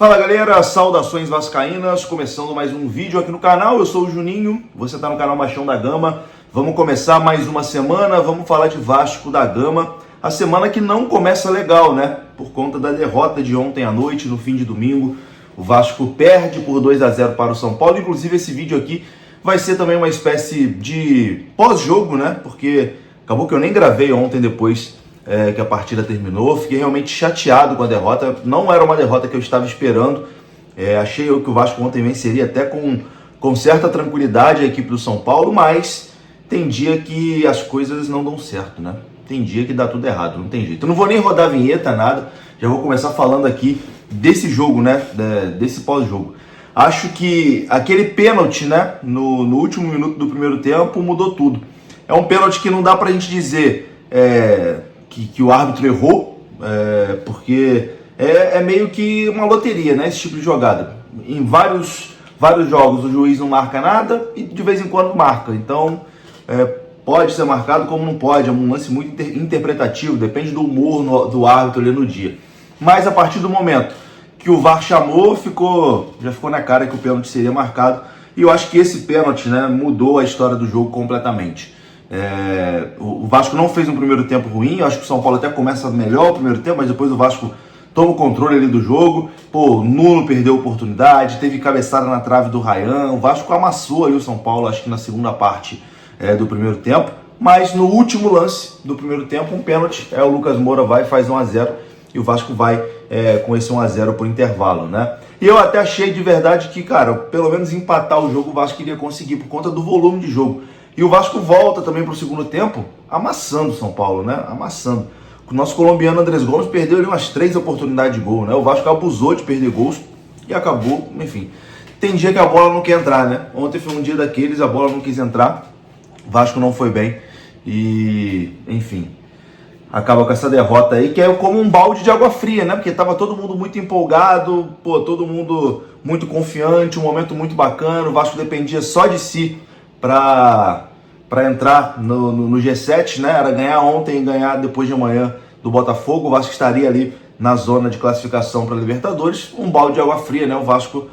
Fala galera, saudações vascaínas, começando mais um vídeo aqui no canal. Eu sou o Juninho, você está no canal Machão da Gama. Vamos começar mais uma semana, vamos falar de Vasco da Gama. A semana que não começa legal, né? Por conta da derrota de ontem à noite, no fim de domingo. O Vasco perde por 2-0 para o São Paulo. Inclusive esse vídeo aqui vai ser também uma espécie de pós-jogo, né? Porque acabou que eu nem gravei ontem depois que a partida terminou. Fiquei realmente chateado com a derrota. Não era uma derrota que eu estava esperando. Achei eu que o Vasco ontem venceria até com certa tranquilidade a equipe do São Paulo, mas tem dia que as coisas não dão certo, né? Tem dia que dá tudo errado, não tem jeito. Eu não vou nem rodar a vinheta, nada. Já vou começar falando aqui desse jogo, né? Desse pós-jogo. Acho que aquele pênalti, né? No último minuto do primeiro tempo mudou tudo. É um pênalti que não dá pra gente dizer que o árbitro errou, porque é meio que uma loteria, né? Esse tipo de jogada. Em vários jogos o juiz não marca nada e de vez em quando marca. Então pode ser marcado como não pode. É um lance muito interpretativo, depende do humor do árbitro ali no dia. Mas a partir do momento que o VAR chamou, já ficou na cara que o pênalti seria marcado. E eu acho que esse pênalti, né, mudou a história do jogo completamente. O Vasco não fez um primeiro tempo ruim. Eu acho que o São Paulo até começa melhor o primeiro tempo, mas depois o Vasco toma o controle ali do jogo. O Nuno perdeu a oportunidade, teve cabeçada na trave do Ryan. O Vasco amassou ali o São Paulo, acho que na segunda parte do primeiro tempo. Mas no último lance do primeiro tempo, um pênalti, o Lucas Moura vai e faz 1-0 e o Vasco vai com esse 1-0 por intervalo, né? E eu até achei de verdade que, cara, pelo menos empatar o jogo o Vasco iria conseguir por conta do volume de jogo. E o Vasco volta também para o segundo tempo, amassando o São Paulo, né? Amassando. O nosso colombiano Andrés Gomes perdeu ali umas 3 oportunidades de gol, né? O Vasco abusou de perder gols e acabou, enfim. Tem dia que a bola não quer entrar, né? Ontem foi um dia daqueles, a bola não quis entrar, o Vasco não foi bem e, enfim, acaba com essa derrota aí, que é como um balde de água fria, né? Porque tava todo mundo muito empolgado, todo mundo muito confiante, um momento muito bacana, o Vasco dependia só de si para entrar no G7, né? Era ganhar ontem e ganhar depois de amanhã do Botafogo. O Vasco estaria ali na zona de classificação para Libertadores. Um balde de água fria, né? O Vasco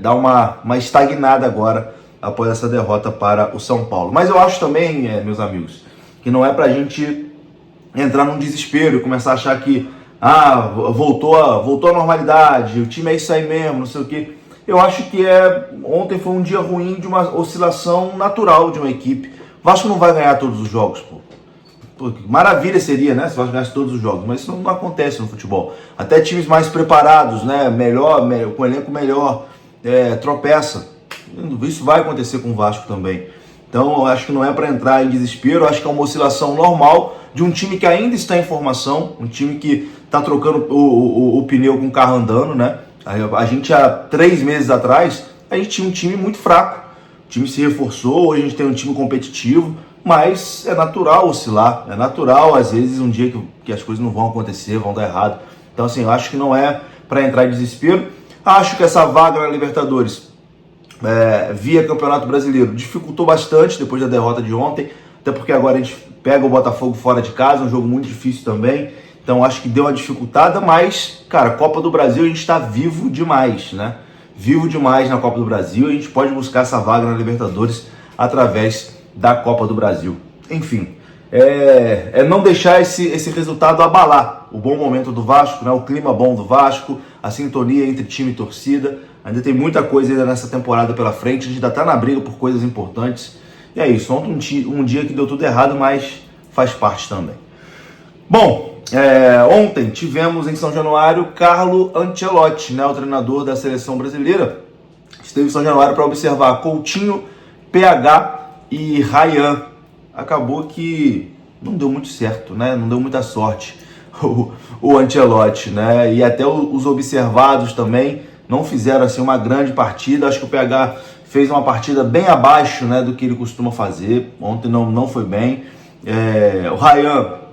dá uma estagnada agora após essa derrota para o São Paulo. Mas eu acho também, meus amigos, que não é pra gente entrar num desespero e começar a achar que voltou à normalidade, o time é isso aí mesmo, não sei o quê. Eu acho que ontem foi um dia ruim de uma oscilação natural de uma equipe. O Vasco não vai ganhar todos os jogos, pô. Maravilha seria, né, se o Vasco ganhasse todos os jogos, mas isso não acontece no futebol. Até times mais preparados, né, com elenco melhor, tropeça. Isso vai acontecer com o Vasco também. Então eu acho que não é para entrar em desespero. Eu acho que é uma oscilação normal de um time que ainda está em formação, um time que está trocando o pneu com o carro andando, né? A gente há 3 meses atrás, a gente tinha um time muito fraco. O time se reforçou, hoje a gente tem um time competitivo, mas é natural oscilar, é natural às vezes um dia que as coisas não vão acontecer, vão dar errado. Então assim, eu acho que não é para entrar em desespero. Acho que essa vaga na Libertadores, via Campeonato Brasileiro, dificultou bastante depois da derrota de ontem, até porque agora a gente pega o Botafogo fora de casa, um jogo muito difícil também. Então acho que deu uma dificultada, mas, cara, Copa do Brasil a gente está vivo demais, né? Vivo demais na Copa do Brasil, a gente pode buscar essa vaga na Libertadores através da Copa do Brasil. Enfim, não deixar esse resultado abalar o bom momento do Vasco, né? O clima bom do Vasco, a sintonia entre time e torcida. Ainda tem muita coisa ainda nessa temporada pela frente, a gente ainda está na briga por coisas importantes. E é isso, ontem um dia que deu tudo errado, mas faz parte também. Bom, ontem tivemos em São Januário Carlo Ancelotti, né, o treinador da seleção brasileira. Esteve em São Januário para observar Coutinho, PH e Ryan. Acabou que não deu muito certo, né? Não deu muita sorte o Ancelotti, né? E até os observados também não fizeram assim uma grande partida. Acho que o PH fez uma partida bem abaixo, né, do que ele costuma fazer. Ontem não foi bem. O Ryan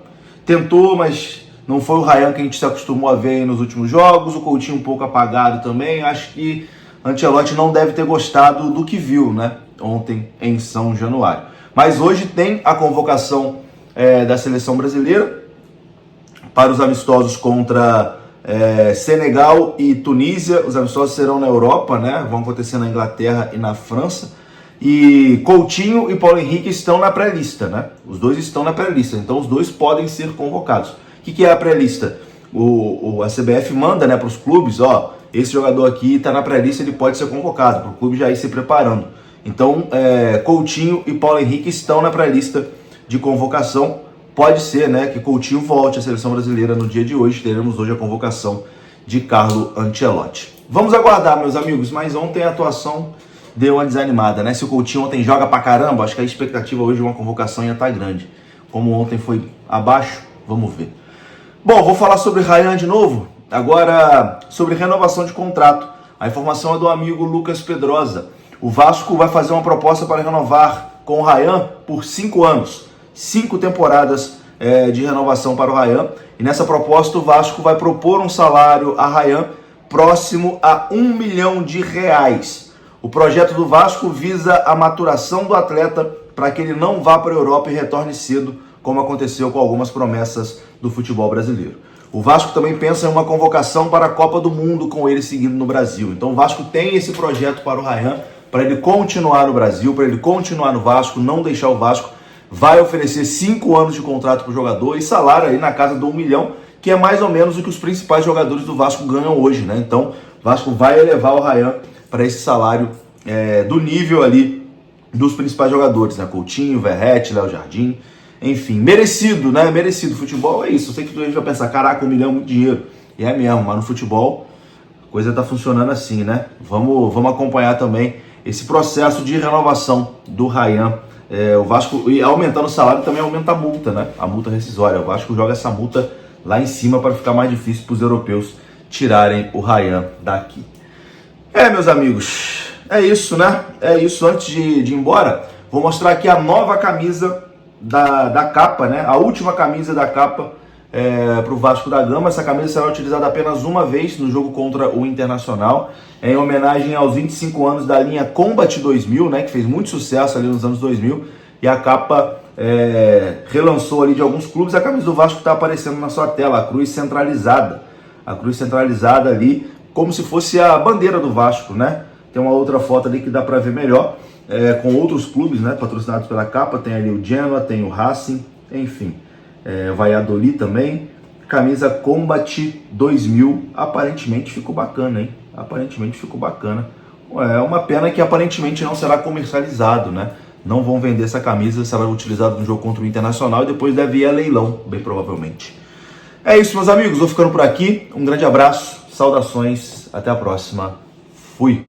tentou, mas não foi o Ryan que a gente se acostumou a ver aí nos últimos jogos. O Coutinho um pouco apagado também. Acho que Ancelotti não deve ter gostado do que viu, né, ontem em São Januário. Mas hoje tem a convocação da seleção brasileira para os amistosos contra Senegal e Tunísia, os amistosos serão na Europa, né? Vão acontecer na Inglaterra e na França. E Coutinho e Paulo Henrique estão na pré-lista, né? Os dois estão na pré-lista, então os dois podem ser convocados. O que é a pré-lista? A CBF manda, né, para os clubes, ó, esse jogador aqui está na pré-lista, ele pode ser convocado, para o clube já ir se preparando. Então, Coutinho e Paulo Henrique estão na pré-lista de convocação. Pode ser, né, que Coutinho volte à seleção brasileira no dia de hoje. Teremos hoje a convocação de Carlo Ancelotti. Vamos aguardar, meus amigos, mas ontem a atuação deu uma desanimada, né? Se o Coutinho ontem joga pra caramba, acho que a expectativa hoje de uma convocação ia estar grande. Como ontem foi abaixo, vamos ver. Bom, vou falar sobre Ryan de novo. Agora, sobre renovação de contrato. A informação é do amigo Lucas Pedrosa. O Vasco vai fazer uma proposta para renovar com o Ryan por 5 anos. 5 temporadas de renovação para o Ryan. E nessa proposta o Vasco vai propor um salário a Ryan próximo a R$1 milhão. O projeto do Vasco visa a maturação do atleta para que ele não vá para a Europa e retorne cedo, como aconteceu com algumas promessas do futebol brasileiro. O Vasco também pensa em uma convocação para a Copa do Mundo com ele seguindo no Brasil. Então o Vasco tem esse projeto para o Ryan, para ele continuar no Brasil, para ele continuar no Vasco, não deixar o Vasco. Vai oferecer 5 anos de contrato para o jogador e salário aí na casa do R$1 milhão, que é mais ou menos o que os principais jogadores do Vasco ganham hoje, né? Então o Vasco vai elevar o Ryan para esse salário do nível ali dos principais jogadores, né? Coutinho, Verratti, Léo Jardim, enfim, merecido, né? Merecido. Futebol é isso. Eu sei que tu vai pensar, caraca, R$1 milhão é muito dinheiro. E é mesmo, mas no futebol a coisa tá funcionando assim, né? Vamos acompanhar também esse processo de renovação do Ryan. O Vasco, e aumentando o salário também aumenta a multa, né? A multa rescisória. O Vasco joga essa multa lá em cima para ficar mais difícil para os europeus tirarem o Ryan daqui. Meus amigos, é isso, né? É isso. Antes de ir embora, vou mostrar aqui a nova camisa da capa, né? A última camisa da capa para o Vasco da Gama. Essa camisa será utilizada apenas uma vez no jogo contra o Internacional, em homenagem aos 25 anos da linha Combat 2000, né? Que fez muito sucesso ali nos anos 2000. E a capa relançou ali de alguns clubes. A camisa do Vasco está aparecendo na sua tela, a cruz centralizada. A cruz centralizada ali, como se fosse a bandeira do Vasco, né? Tem uma outra foto ali que dá para ver melhor, com outros clubes, né, patrocinados pela capa. Tem ali o Genoa, tem o Racing, enfim, Valladolid também. Camisa Combat 2000, aparentemente ficou bacana, hein? Aparentemente ficou bacana. É uma pena que aparentemente não será comercializado, né? Não vão vender essa camisa, será utilizada no jogo contra o Internacional e depois deve ir a leilão, bem provavelmente. É isso, meus amigos, vou ficando por aqui. Um grande abraço, saudações, até a próxima. Fui!